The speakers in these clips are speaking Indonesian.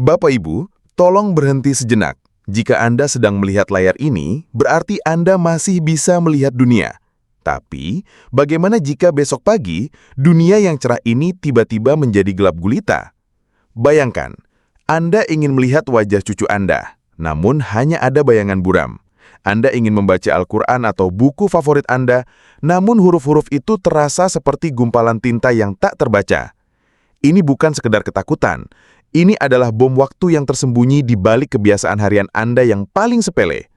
Bapak Ibu, tolong berhenti sejenak. Jika Anda sedang melihat layar ini, berarti Anda masih bisa melihat dunia. Tapi, bagaimana jika besok pagi, dunia yang cerah ini tiba-tiba menjadi gelap gulita? Bayangkan, Anda ingin melihat wajah cucu Anda, namun hanya ada bayangan buram. Anda ingin membaca Al-Quran atau buku favorit Anda, namun huruf-huruf itu terasa seperti gumpalan tinta yang tak terbaca. Ini bukan sekedar ketakutan. Ini adalah bom waktu yang tersembunyi di balik kebiasaan harian Anda yang paling sepele.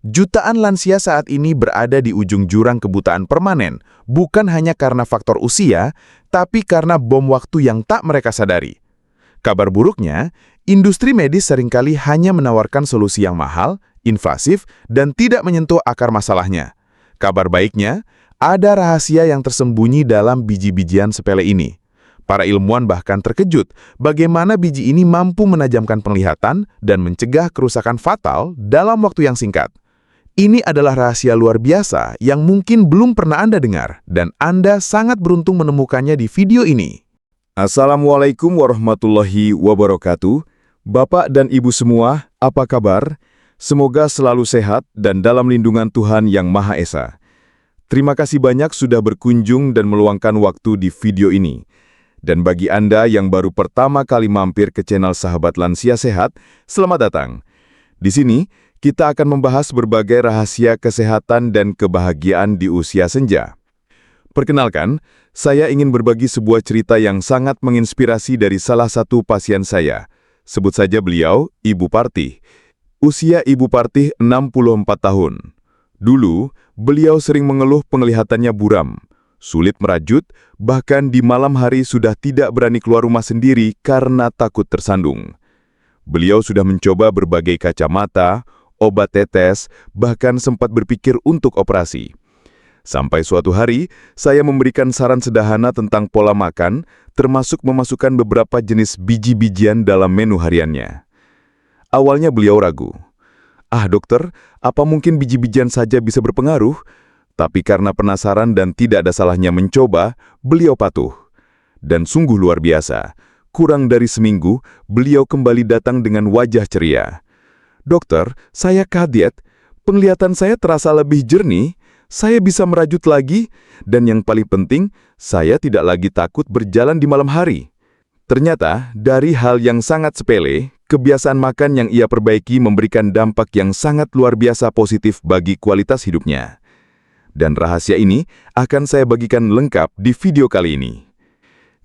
Jutaan lansia saat ini berada di ujung jurang kebutaan permanen, bukan hanya karena faktor usia, tapi karena bom waktu yang tak mereka sadari. Kabar buruknya, industri medis seringkali hanya menawarkan solusi yang mahal, invasif, dan tidak menyentuh akar masalahnya. Kabar baiknya, ada rahasia yang tersembunyi dalam biji-bijian sepele ini. Para ilmuwan bahkan terkejut bagaimana biji ini mampu menajamkan penglihatan dan mencegah kerusakan fatal dalam waktu yang singkat. Ini adalah rahasia luar biasa yang mungkin belum pernah Anda dengar, dan Anda sangat beruntung menemukannya di video ini. Assalamualaikum warahmatullahi wabarakatuh. Bapak dan Ibu semua, apa kabar? Semoga selalu sehat dan dalam lindungan Tuhan Yang Maha Esa. Terima kasih banyak sudah berkunjung dan meluangkan waktu di video ini. Dan bagi Anda yang baru pertama kali mampir ke channel Sahabat Lansia Sehat, selamat datang. Di sini, kita akan membahas berbagai rahasia kesehatan dan kebahagiaan di usia senja. Perkenalkan, saya ingin berbagi sebuah cerita yang sangat menginspirasi dari salah satu pasien saya. Sebut saja beliau, Ibu Partih. Usia Ibu Partih 64 tahun. Dulu, beliau sering mengeluh penglihatannya buram, sulit merajut, bahkan di malam hari sudah tidak berani keluar rumah sendiri karena takut tersandung. Beliau sudah mencoba berbagai kacamata, obat tetes, bahkan sempat berpikir untuk operasi. Sampai suatu hari, saya memberikan saran sederhana tentang pola makan, termasuk memasukkan beberapa jenis biji-bijian dalam menu hariannya. Awalnya beliau ragu. Dokter, apa mungkin biji-bijian saja bisa berpengaruh? Tapi karena penasaran dan tidak ada salahnya mencoba, beliau patuh. Dan sungguh luar biasa, kurang dari seminggu, beliau kembali datang dengan wajah ceria. Dokter, saya kaget, penglihatan saya terasa lebih jernih, saya bisa merajut lagi, dan yang paling penting, saya tidak lagi takut berjalan di malam hari. Ternyata, dari hal yang sangat sepele, kebiasaan makan yang ia perbaiki memberikan dampak yang sangat luar biasa positif bagi kualitas hidupnya. Dan rahasia ini akan saya bagikan lengkap di video kali ini.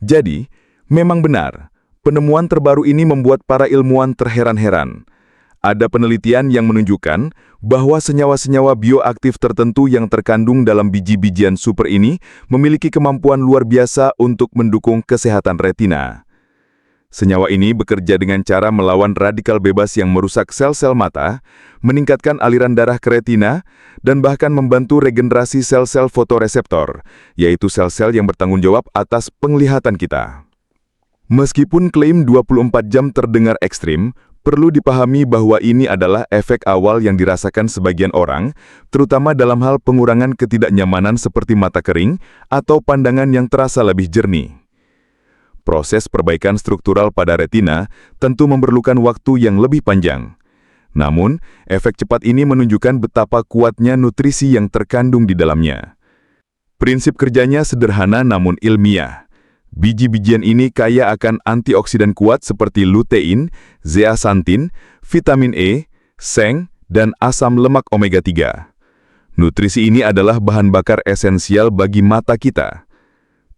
Jadi, memang benar, penemuan terbaru ini membuat para ilmuwan terheran-heran. Ada penelitian yang menunjukkan bahwa senyawa-senyawa bioaktif tertentu yang terkandung dalam biji-bijian super ini memiliki kemampuan luar biasa untuk mendukung kesehatan retina. Senyawa ini bekerja dengan cara melawan radikal bebas yang merusak sel-sel mata, meningkatkan aliran darah ke retina, dan bahkan membantu regenerasi sel-sel fotoreseptor, yaitu sel-sel yang bertanggung jawab atas penglihatan kita. Meskipun klaim 24 jam terdengar ekstrim, perlu dipahami bahwa ini adalah efek awal yang dirasakan sebagian orang, terutama dalam hal pengurangan ketidaknyamanan seperti mata kering atau pandangan yang terasa lebih jernih. Proses perbaikan struktural pada retina tentu memerlukan waktu yang lebih panjang. Namun, efek cepat ini menunjukkan betapa kuatnya nutrisi yang terkandung di dalamnya. Prinsip kerjanya sederhana namun ilmiah. Biji-bijian ini kaya akan antioksidan kuat seperti lutein, zeaxanthin, vitamin E, seng, dan asam lemak omega-3. Nutrisi ini adalah bahan bakar esensial bagi mata kita.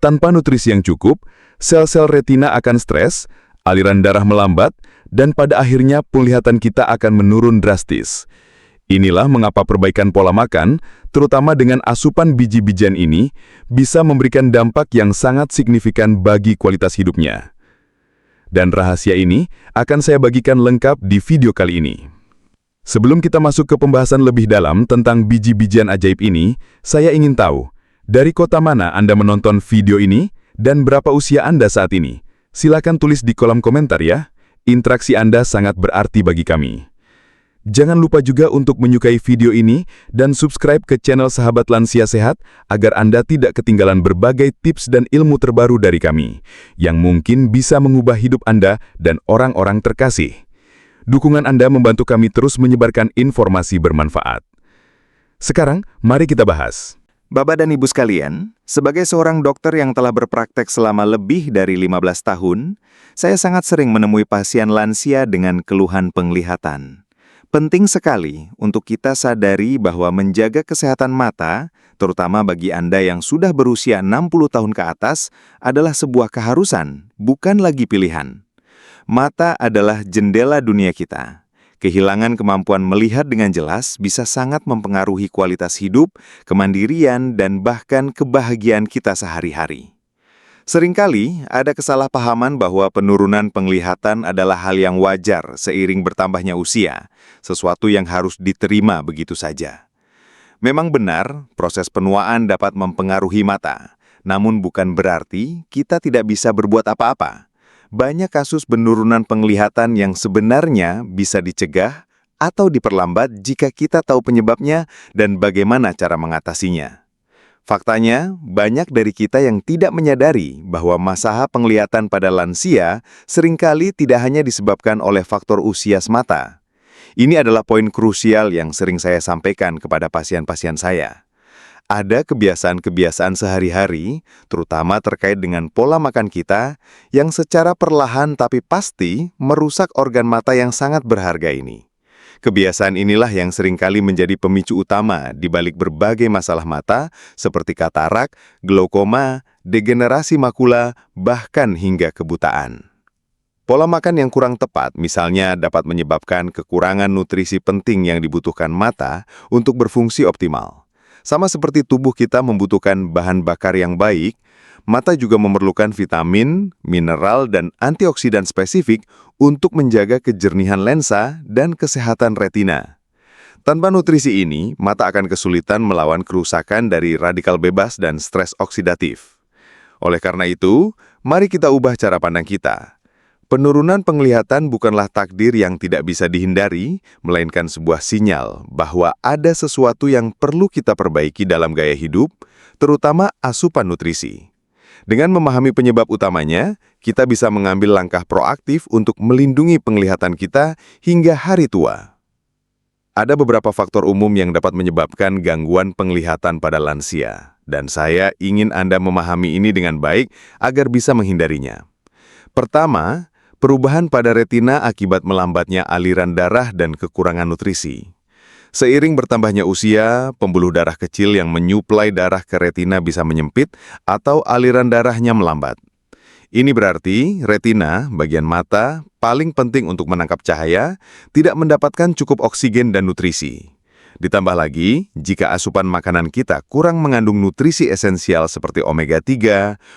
Tanpa nutrisi yang cukup, sel-sel retina akan stres, aliran darah melambat, dan pada akhirnya penglihatan kita akan menurun drastis. Inilah mengapa perbaikan pola makan, terutama dengan asupan biji-bijian ini, bisa memberikan dampak yang sangat signifikan bagi kualitas hidupnya. Dan rahasia ini akan saya bagikan lengkap di video kali ini. Sebelum kita masuk ke pembahasan lebih dalam tentang biji-bijian ajaib ini, saya ingin tahu, dari kota mana Anda menonton video ini dan berapa usia Anda saat ini? Silakan tulis di kolom komentar ya, interaksi Anda sangat berarti bagi kami. Jangan lupa juga untuk menyukai video ini dan subscribe ke channel Sahabat Lansia Sehat agar Anda tidak ketinggalan berbagai tips dan ilmu terbaru dari kami yang mungkin bisa mengubah hidup Anda dan orang-orang terkasih. Dukungan Anda membantu kami terus menyebarkan informasi bermanfaat. Sekarang, mari kita bahas. Bapak dan Ibu sekalian, sebagai seorang dokter yang telah berpraktek selama lebih dari 15 tahun, saya sangat sering menemui pasien lansia dengan keluhan penglihatan. Penting sekali untuk kita sadari bahwa menjaga kesehatan mata, terutama bagi Anda yang sudah berusia 60 tahun ke atas, adalah sebuah keharusan, bukan lagi pilihan. Mata adalah jendela dunia kita. Kehilangan kemampuan melihat dengan jelas bisa sangat mempengaruhi kualitas hidup, kemandirian, dan bahkan kebahagiaan kita sehari-hari. Seringkali ada kesalahpahaman bahwa penurunan penglihatan adalah hal yang wajar seiring bertambahnya usia, sesuatu yang harus diterima begitu saja. Memang benar, proses penuaan dapat mempengaruhi mata, namun bukan berarti kita tidak bisa berbuat apa-apa. Banyak kasus penurunan penglihatan yang sebenarnya bisa dicegah atau diperlambat jika kita tahu penyebabnya dan bagaimana cara mengatasinya. Faktanya, banyak dari kita yang tidak menyadari bahwa masalah penglihatan pada lansia seringkali tidak hanya disebabkan oleh faktor usia semata. Ini adalah poin krusial yang sering saya sampaikan kepada pasien-pasien saya. Ada kebiasaan-kebiasaan sehari-hari, terutama terkait dengan pola makan kita, yang secara perlahan tapi pasti merusak organ mata yang sangat berharga ini. Kebiasaan inilah yang seringkali menjadi pemicu utama di balik berbagai masalah mata, seperti katarak, glaukoma, degenerasi makula, bahkan hingga kebutaan. Pola makan yang kurang tepat misalnya dapat menyebabkan kekurangan nutrisi penting yang dibutuhkan mata untuk berfungsi optimal. Sama seperti tubuh kita membutuhkan bahan bakar yang baik, mata juga memerlukan vitamin, mineral, dan antioksidan spesifik untuk menjaga kejernihan lensa dan kesehatan retina. Tanpa nutrisi ini, mata akan kesulitan melawan kerusakan dari radikal bebas dan stres oksidatif. Oleh karena itu, mari kita ubah cara pandang kita. Penurunan penglihatan bukanlah takdir yang tidak bisa dihindari, melainkan sebuah sinyal bahwa ada sesuatu yang perlu kita perbaiki dalam gaya hidup, terutama asupan nutrisi. Dengan memahami penyebab utamanya, kita bisa mengambil langkah proaktif untuk melindungi penglihatan kita hingga hari tua. Ada beberapa faktor umum yang dapat menyebabkan gangguan penglihatan pada lansia, dan saya ingin Anda memahami ini dengan baik agar bisa menghindarinya. Pertama, perubahan pada retina akibat melambatnya aliran darah dan kekurangan nutrisi. Seiring bertambahnya usia, pembuluh darah kecil yang menyuplai darah ke retina bisa menyempit atau aliran darahnya melambat. Ini berarti retina, bagian mata, paling penting untuk menangkap cahaya, tidak mendapatkan cukup oksigen dan nutrisi. Ditambah lagi, jika asupan makanan kita kurang mengandung nutrisi esensial seperti omega-3,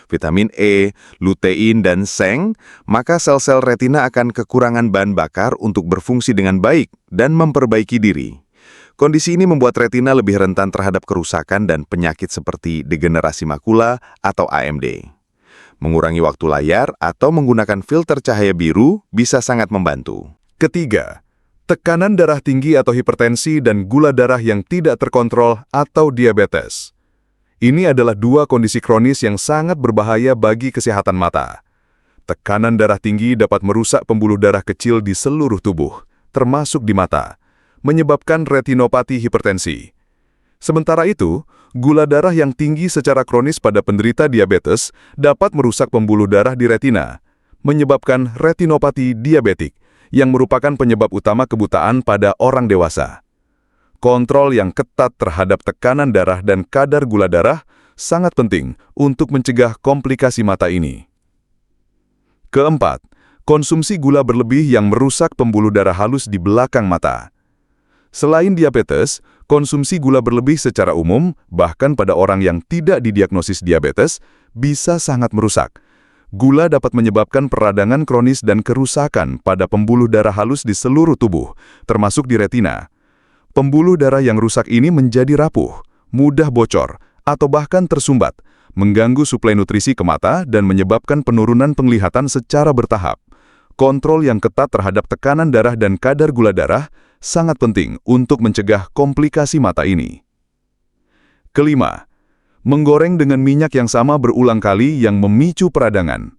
vitamin E, lutein, dan seng, maka sel-sel retina akan kekurangan bahan bakar untuk berfungsi dengan baik dan memperbaiki diri. Kondisi ini membuat retina lebih rentan terhadap kerusakan dan penyakit seperti degenerasi makula atau AMD. Mengurangi waktu layar atau menggunakan filter cahaya biru bisa sangat membantu. Ketiga, tekanan darah tinggi atau hipertensi dan gula darah yang tidak terkontrol atau diabetes. Ini adalah dua kondisi kronis yang sangat berbahaya bagi kesehatan mata. Tekanan darah tinggi dapat merusak pembuluh darah kecil di seluruh tubuh, termasuk di mata, menyebabkan retinopati hipertensi. Sementara itu, gula darah yang tinggi secara kronis pada penderita diabetes dapat merusak pembuluh darah di retina, menyebabkan retinopati diabetik, yang merupakan penyebab utama kebutaan pada orang dewasa. Kontrol yang ketat terhadap tekanan darah dan kadar gula darah sangat penting untuk mencegah komplikasi mata ini. Keempat, konsumsi gula berlebih yang merusak pembuluh darah halus di belakang mata. Selain diabetes, konsumsi gula berlebih secara umum, bahkan pada orang yang tidak didiagnosis diabetes, bisa sangat merusak. Gula dapat menyebabkan peradangan kronis dan kerusakan pada pembuluh darah halus di seluruh tubuh, termasuk di retina. Pembuluh darah yang rusak ini menjadi rapuh, mudah bocor, atau bahkan tersumbat, mengganggu suplai nutrisi ke mata dan menyebabkan penurunan penglihatan secara bertahap. Kontrol yang ketat terhadap tekanan darah dan kadar gula darah sangat penting untuk mencegah komplikasi mata ini. Kelima, menggoreng dengan minyak yang sama berulang kali yang memicu peradangan.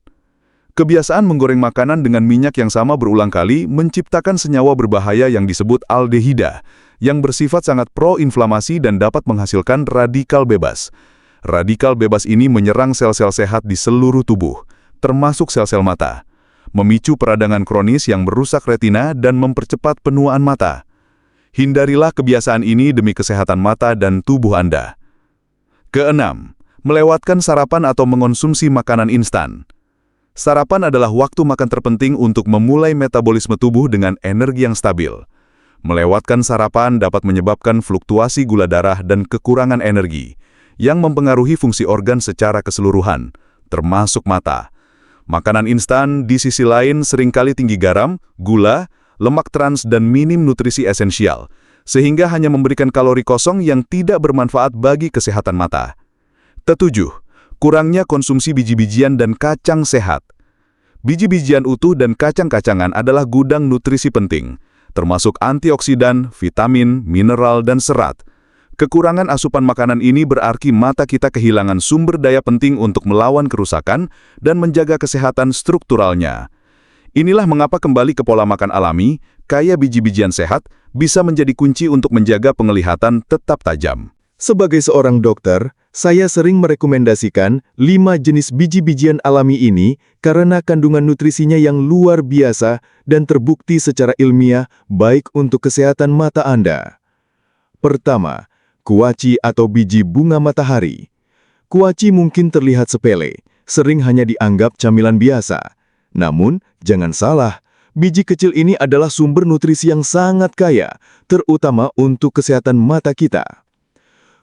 Kebiasaan menggoreng makanan dengan minyak yang sama berulang kali menciptakan senyawa berbahaya yang disebut aldehida, yang bersifat sangat pro-inflamasi dan dapat menghasilkan radikal bebas. Radikal bebas ini menyerang sel-sel sehat di seluruh tubuh, termasuk sel-sel mata, memicu peradangan kronis yang merusak retina dan mempercepat penuaan mata. Hindarilah kebiasaan ini demi kesehatan mata dan tubuh Anda. Keenam, melewatkan sarapan atau mengonsumsi makanan instan. Sarapan adalah waktu makan terpenting untuk memulai metabolisme tubuh dengan energi yang stabil. Melewatkan sarapan dapat menyebabkan fluktuasi gula darah dan kekurangan energi, yang mempengaruhi fungsi organ secara keseluruhan, termasuk mata. Makanan instan di sisi lain seringkali tinggi garam, gula, lemak trans dan minim nutrisi esensial, sehingga hanya memberikan kalori kosong yang tidak bermanfaat bagi kesehatan mata. Ketujuh, kurangnya konsumsi biji-bijian dan kacang sehat. Biji-bijian utuh dan kacang-kacangan adalah gudang nutrisi penting, termasuk antioksidan, vitamin, mineral, dan serat. Kekurangan asupan makanan ini berarti mata kita kehilangan sumber daya penting untuk melawan kerusakan dan menjaga kesehatan strukturalnya. Inilah mengapa kembali ke pola makan alami, kaya biji-bijian sehat, bisa menjadi kunci untuk menjaga penglihatan tetap tajam. Sebagai seorang dokter, saya sering merekomendasikan 5 jenis biji-bijian alami ini karena kandungan nutrisinya yang luar biasa dan terbukti secara ilmiah baik untuk kesehatan mata Anda. Pertama, kuaci atau biji bunga matahari. Kuaci mungkin terlihat sepele, sering hanya dianggap camilan biasa. Namun, jangan salah, biji kecil ini adalah sumber nutrisi yang sangat kaya, terutama untuk kesehatan mata kita.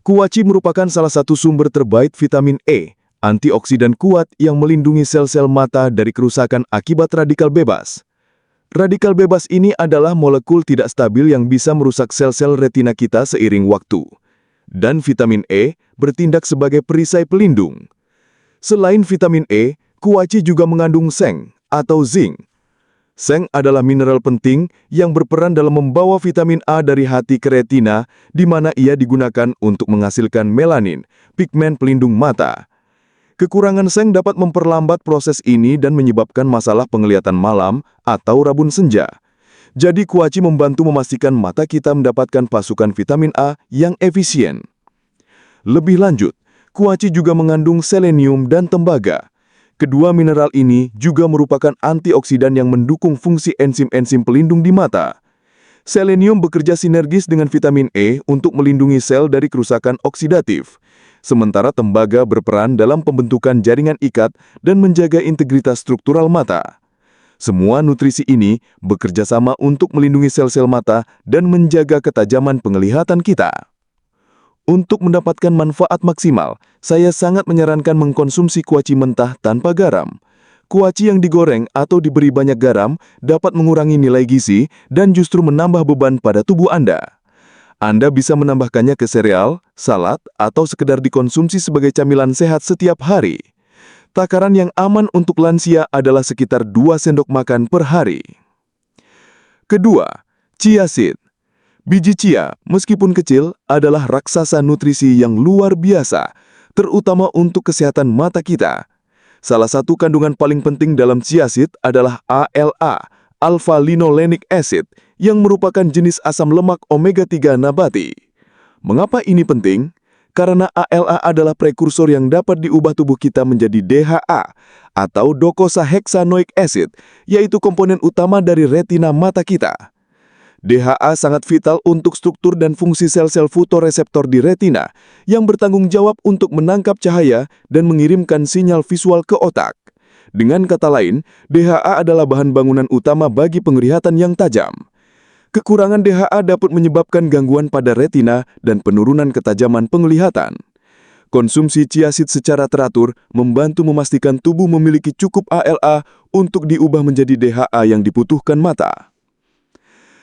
Kuaci merupakan salah satu sumber terbaik vitamin E, antioksidan kuat yang melindungi sel-sel mata dari kerusakan akibat radikal bebas. Radikal bebas ini adalah molekul tidak stabil yang bisa merusak sel-sel retina kita seiring waktu. Dan vitamin E bertindak sebagai perisai pelindung. Selain vitamin E, kuaci juga mengandung seng atau zinc. Seng adalah mineral penting yang berperan dalam membawa vitamin A dari hati ke retina, di mana ia digunakan untuk menghasilkan melanin, pigmen pelindung mata. Kekurangan seng dapat memperlambat proses ini dan menyebabkan masalah penglihatan malam atau rabun senja. Jadi kuaci membantu memastikan mata kita mendapatkan pasukan vitamin A yang efisien. Lebih lanjut, kuaci juga mengandung selenium dan tembaga. Kedua mineral ini juga merupakan antioksidan yang mendukung fungsi enzim-enzim pelindung di mata. Selenium bekerja sinergis dengan vitamin E untuk melindungi sel dari kerusakan oksidatif, sementara tembaga berperan dalam pembentukan jaringan ikat dan menjaga integritas struktural mata. Semua nutrisi ini bekerja sama untuk melindungi sel-sel mata dan menjaga ketajaman penglihatan kita. Untuk mendapatkan manfaat maksimal, saya sangat menyarankan mengkonsumsi kuaci mentah tanpa garam. Kuaci yang digoreng atau diberi banyak garam dapat mengurangi nilai gizi dan justru menambah beban pada tubuh Anda. Anda bisa menambahkannya ke sereal, salad, atau sekedar dikonsumsi sebagai camilan sehat setiap hari. Takaran yang aman untuk lansia adalah sekitar 2 sendok makan per hari. Kedua, chia seed. Biji chia, meskipun kecil, adalah raksasa nutrisi yang luar biasa, terutama untuk kesehatan mata kita. Salah satu kandungan paling penting dalam chia seed adalah ALA, alpha-linolenic acid, yang merupakan jenis asam lemak omega-3 nabati. Mengapa ini penting? Karena ALA adalah prekursor yang dapat diubah tubuh kita menjadi DHA, atau docosahexaenoic acid, yaitu komponen utama dari retina mata kita. DHA sangat vital untuk struktur dan fungsi sel-sel fotoreseptor di retina yang bertanggung jawab untuk menangkap cahaya dan mengirimkan sinyal visual ke otak. Dengan kata lain, DHA adalah bahan bangunan utama bagi penglihatan yang tajam. Kekurangan DHA dapat menyebabkan gangguan pada retina dan penurunan ketajaman penglihatan. Konsumsi chia seed secara teratur membantu memastikan tubuh memiliki cukup ALA untuk diubah menjadi DHA yang dibutuhkan mata.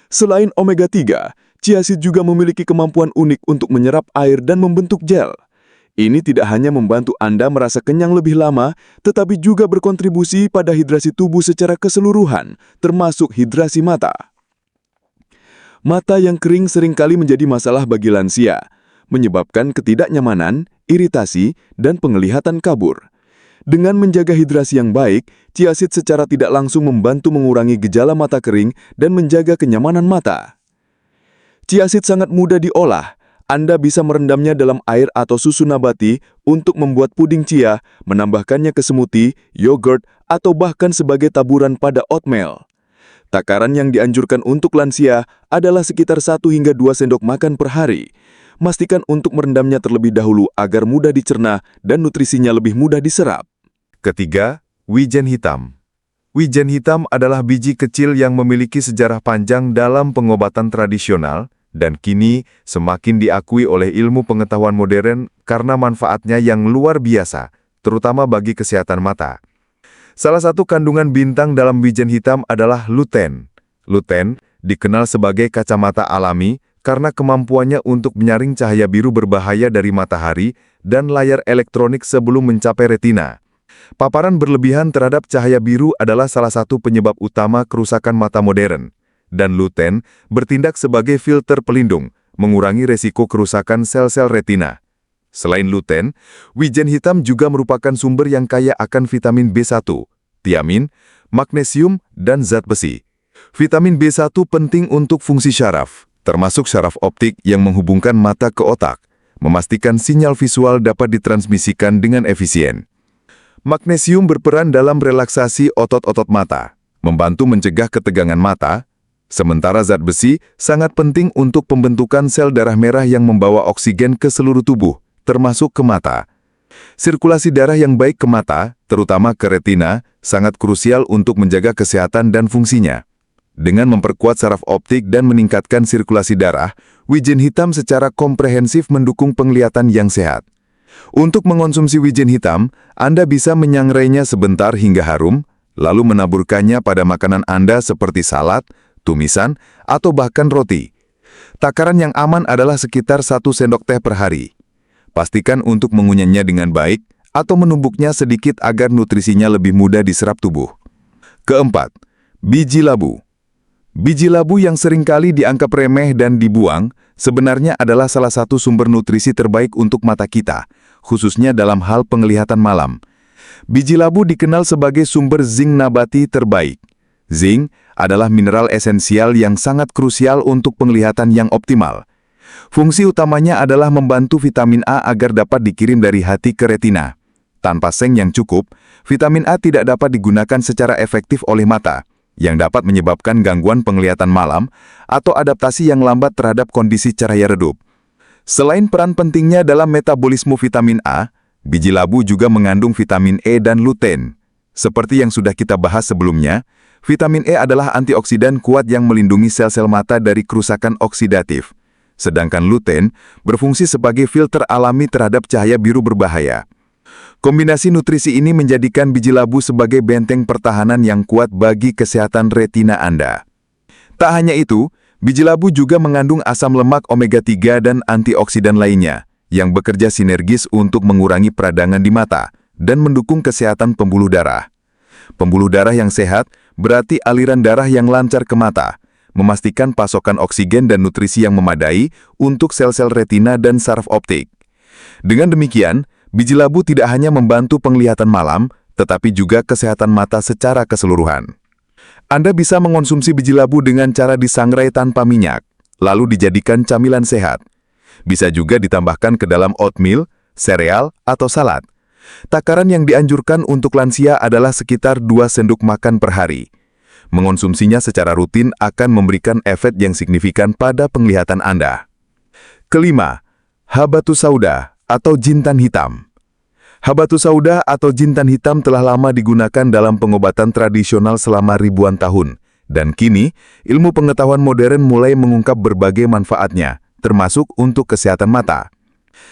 Selain omega-3, chia seed juga memiliki kemampuan unik untuk menyerap air dan membentuk gel. Ini tidak hanya membantu Anda merasa kenyang lebih lama, tetapi juga berkontribusi pada hidrasi tubuh secara keseluruhan, termasuk hidrasi mata. Mata yang kering seringkali menjadi masalah bagi lansia, menyebabkan ketidaknyamanan, iritasi, dan penglihatan kabur. Dengan menjaga hidrasi yang baik, chia seed secara tidak langsung membantu mengurangi gejala mata kering dan menjaga kenyamanan mata. Chia seed sangat mudah diolah. Anda bisa merendamnya dalam air atau susu nabati untuk membuat puding chia, menambahkannya ke smoothie, yogurt, atau bahkan sebagai taburan pada oatmeal. Takaran yang dianjurkan untuk lansia adalah sekitar 1 hingga 2 sendok makan per hari. Pastikan untuk merendamnya terlebih dahulu agar mudah dicerna dan nutrisinya lebih mudah diserap. Ketiga, wijen hitam. Wijen hitam adalah biji kecil yang memiliki sejarah panjang dalam pengobatan tradisional dan kini semakin diakui oleh ilmu pengetahuan modern karena manfaatnya yang luar biasa, terutama bagi kesehatan mata. Salah satu kandungan bintang dalam wijen hitam adalah luten. Luten dikenal sebagai kacamata alami karena kemampuannya untuk menyaring cahaya biru berbahaya dari matahari dan layar elektronik sebelum mencapai retina. Paparan berlebihan terhadap cahaya biru adalah salah satu penyebab utama kerusakan mata modern, dan luten bertindak sebagai filter pelindung, mengurangi resiko kerusakan sel-sel retina. Selain luten, wijen hitam juga merupakan sumber yang kaya akan vitamin B1, tiamin, magnesium, dan zat besi. Vitamin B1 penting untuk fungsi syaraf, termasuk syaraf optik yang menghubungkan mata ke otak, memastikan sinyal visual dapat ditransmisikan dengan efisien. Magnesium berperan dalam relaksasi otot-otot mata, membantu mencegah ketegangan mata, sementara zat besi sangat penting untuk pembentukan sel darah merah yang membawa oksigen ke seluruh tubuh, termasuk ke mata. Sirkulasi darah yang baik ke mata, terutama ke retina, sangat krusial untuk menjaga kesehatan dan fungsinya. Dengan memperkuat saraf optik dan meningkatkan sirkulasi darah, wijen hitam secara komprehensif mendukung penglihatan yang sehat. Untuk mengonsumsi wijen hitam, Anda bisa menyangrainya sebentar hingga harum, lalu menaburkannya pada makanan Anda seperti salad, tumisan, atau bahkan roti. Takaran yang aman adalah sekitar 1 sendok teh per hari. Pastikan untuk mengunyahnya dengan baik atau menumbuknya sedikit agar nutrisinya lebih mudah diserap tubuh. Keempat, biji labu. Biji labu yang seringkali dianggap remeh dan dibuang, sebenarnya adalah salah satu sumber nutrisi terbaik untuk mata kita, khususnya dalam hal penglihatan malam. Biji labu dikenal sebagai sumber zinc nabati terbaik. Zinc adalah mineral esensial yang sangat krusial untuk penglihatan yang optimal. Fungsi utamanya adalah membantu vitamin A agar dapat dikirim dari hati ke retina. Tanpa seng yang cukup, vitamin A tidak dapat digunakan secara efektif oleh mata, yang dapat menyebabkan gangguan penglihatan malam atau adaptasi yang lambat terhadap kondisi cahaya redup. Selain peran pentingnya dalam metabolisme vitamin A, biji labu juga mengandung vitamin E dan luten. Seperti yang sudah kita bahas sebelumnya, vitamin E adalah antioksidan kuat yang melindungi sel-sel mata dari kerusakan oksidatif. Sedangkan luten berfungsi sebagai filter alami terhadap cahaya biru berbahaya. Kombinasi nutrisi ini menjadikan biji labu sebagai benteng pertahanan yang kuat bagi kesehatan retina Anda. Tak hanya itu, biji labu juga mengandung asam lemak omega-3 dan antioksidan lainnya, yang bekerja sinergis untuk mengurangi peradangan di mata dan mendukung kesehatan pembuluh darah. Pembuluh darah yang sehat berarti aliran darah yang lancar ke mata, memastikan pasokan oksigen dan nutrisi yang memadai untuk sel-sel retina dan saraf optik. Dengan demikian, biji labu tidak hanya membantu penglihatan malam, tetapi juga kesehatan mata secara keseluruhan. Anda bisa mengonsumsi biji labu dengan cara disangrai tanpa minyak, lalu dijadikan camilan sehat. Bisa juga ditambahkan ke dalam oatmeal, sereal, atau salad. Takaran yang dianjurkan untuk lansia adalah sekitar 2 sendok makan per hari. Mengonsumsinya secara rutin akan memberikan efek yang signifikan pada penglihatan Anda. Kelima, habatus sauda atau jintan hitam. Habatus sauda atau jintan hitam telah lama digunakan dalam pengobatan tradisional selama ribuan tahun, dan kini ilmu pengetahuan modern mulai mengungkap berbagai manfaatnya, termasuk untuk kesehatan mata.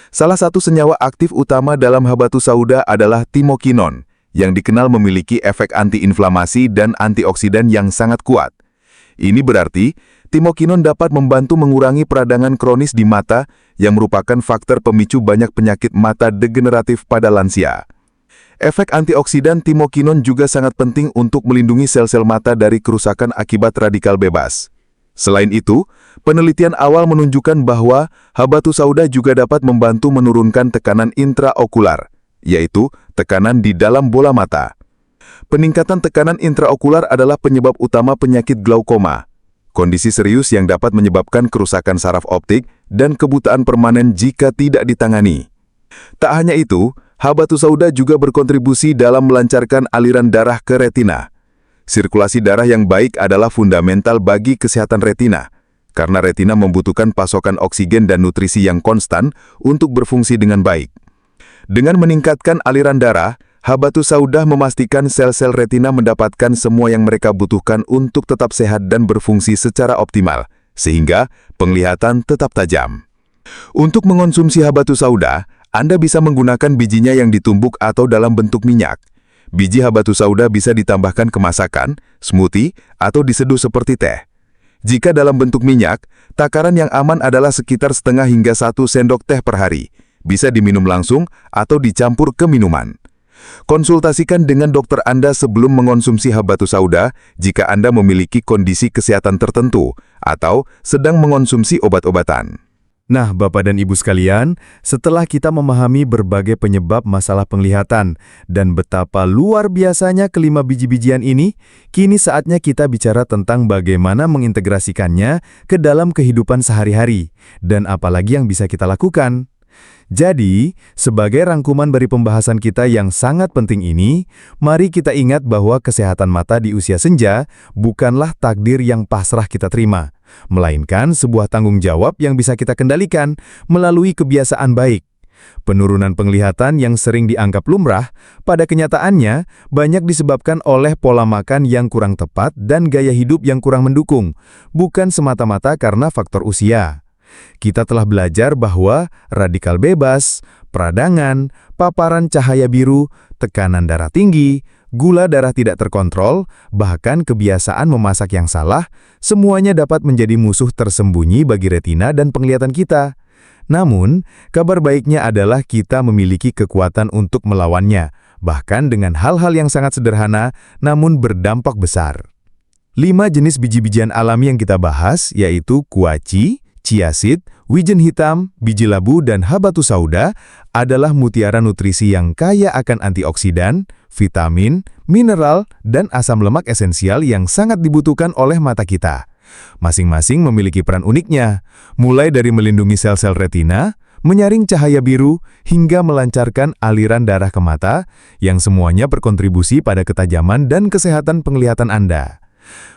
Salah satu senyawa aktif utama dalam habatus sauda adalah timokinon, yang dikenal memiliki efek antiinflamasi dan antioksidan yang sangat kuat. Ini berarti, timokinon dapat membantu mengurangi peradangan kronis di mata yang merupakan faktor pemicu banyak penyakit mata degeneratif pada lansia. Efek antioksidan timokinon juga sangat penting untuk melindungi sel-sel mata dari kerusakan akibat radikal bebas. Selain itu, penelitian awal menunjukkan bahwa habatus sauda juga dapat membantu menurunkan tekanan intraokular, yaitu tekanan di dalam bola mata. Peningkatan tekanan intraokular adalah penyebab utama penyakit glaukoma, kondisi serius yang dapat menyebabkan kerusakan saraf optik dan kebutaan permanen jika tidak ditangani. Tak hanya itu, habatus sauda juga berkontribusi dalam melancarkan aliran darah ke retina. Sirkulasi darah yang baik adalah fundamental bagi kesehatan retina, karena retina membutuhkan pasokan oksigen dan nutrisi yang konstan untuk berfungsi dengan baik. Dengan meningkatkan aliran darah, habatus sauda memastikan sel-sel retina mendapatkan semua yang mereka butuhkan untuk tetap sehat dan berfungsi secara optimal, sehingga penglihatan tetap tajam. Untuk mengonsumsi habatus sauda, Anda bisa menggunakan bijinya yang ditumbuk atau dalam bentuk minyak. Biji habatus sauda bisa ditambahkan ke masakan, smoothie, atau diseduh seperti teh. Jika dalam bentuk minyak, takaran yang aman adalah sekitar setengah hingga 1 sendok teh per hari. Bisa diminum langsung atau dicampur ke minuman. Konsultasikan dengan dokter Anda sebelum mengonsumsi habatus sauda jika Anda memiliki kondisi kesehatan tertentu atau sedang mengonsumsi obat-obatan. Nah, Bapak dan Ibu sekalian, setelah kita memahami berbagai penyebab masalah penglihatan dan betapa luar biasanya kelima biji-bijian ini, kini saatnya kita bicara tentang bagaimana mengintegrasikannya ke dalam kehidupan sehari-hari dan apalagi yang bisa kita lakukan. Jadi, sebagai rangkuman dari pembahasan kita yang sangat penting ini, mari kita ingat bahwa kesehatan mata di usia senja bukanlah takdir yang pasrah kita terima, melainkan sebuah tanggung jawab yang bisa kita kendalikan melalui kebiasaan baik. Penurunan penglihatan yang sering dianggap lumrah, pada kenyataannya banyak disebabkan oleh pola makan yang kurang tepat dan gaya hidup yang kurang mendukung, bukan semata-mata karena faktor usia. Kita telah belajar bahwa radikal bebas, peradangan, paparan cahaya biru, tekanan darah tinggi, gula darah tidak terkontrol, bahkan kebiasaan memasak yang salah, semuanya dapat menjadi musuh tersembunyi bagi retina dan penglihatan kita. Namun, kabar baiknya adalah kita memiliki kekuatan untuk melawannya, bahkan dengan hal-hal yang sangat sederhana namun berdampak besar. 5 jenis biji-bijian alami yang kita bahas yaitu kuaci, chia seed, wijen hitam, biji labu, dan habatus sauda adalah mutiara nutrisi yang kaya akan antioksidan, vitamin, mineral, dan asam lemak esensial yang sangat dibutuhkan oleh mata kita. Masing-masing memiliki peran uniknya, mulai dari melindungi sel-sel retina, menyaring cahaya biru, hingga melancarkan aliran darah ke mata, yang semuanya berkontribusi pada ketajaman dan kesehatan penglihatan Anda.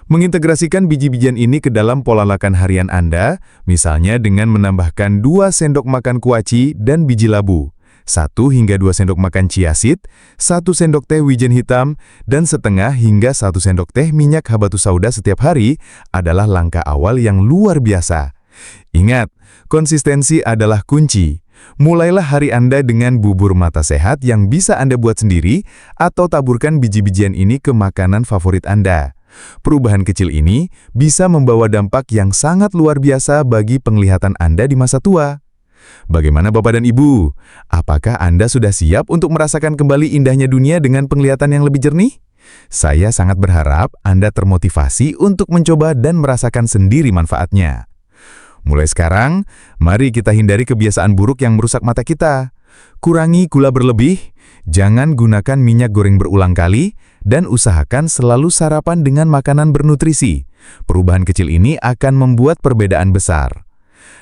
Mengintegrasikan biji-bijian ini ke dalam pola makan harian Anda, misalnya dengan menambahkan 2 sendok makan kuaci dan biji labu, 1 hingga 2 sendok makan chia seed, 1 sendok teh wijen hitam, dan setengah hingga 1 sendok teh minyak habatus sauda setiap hari adalah langkah awal yang luar biasa. Ingat, konsistensi adalah kunci. Mulailah hari Anda dengan bubur mata sehat yang bisa Anda buat sendiri atau taburkan biji-bijian ini ke makanan favorit Anda. Perubahan kecil ini bisa membawa dampak yang sangat luar biasa bagi penglihatan Anda di masa tua. Bagaimana Bapak dan Ibu? Apakah Anda sudah siap untuk merasakan kembali indahnya dunia dengan penglihatan yang lebih jernih? Saya sangat berharap Anda termotivasi untuk mencoba dan merasakan sendiri manfaatnya. Mulai sekarang, mari kita hindari kebiasaan buruk yang merusak mata kita. Kurangi gula berlebih, jangan gunakan minyak goreng berulang kali, dan usahakan selalu sarapan dengan makanan bernutrisi. Perubahan kecil ini akan membuat perbedaan besar.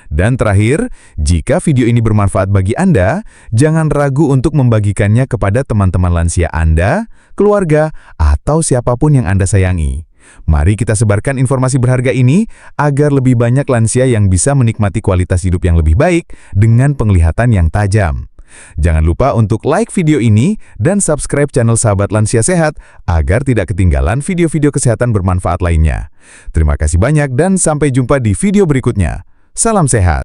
Dan terakhir, jika video ini bermanfaat bagi Anda, jangan ragu untuk membagikannya kepada teman-teman lansia Anda, keluarga, atau siapapun yang Anda sayangi. Mari kita sebarkan informasi berharga ini agar lebih banyak lansia yang bisa menikmati kualitas hidup yang lebih baik dengan penglihatan yang tajam. Jangan lupa untuk like video ini dan subscribe channel Sahabat Lansia Sehat agar tidak ketinggalan video-video kesehatan bermanfaat lainnya. Terima kasih banyak dan sampai jumpa di video berikutnya. Salam sehat.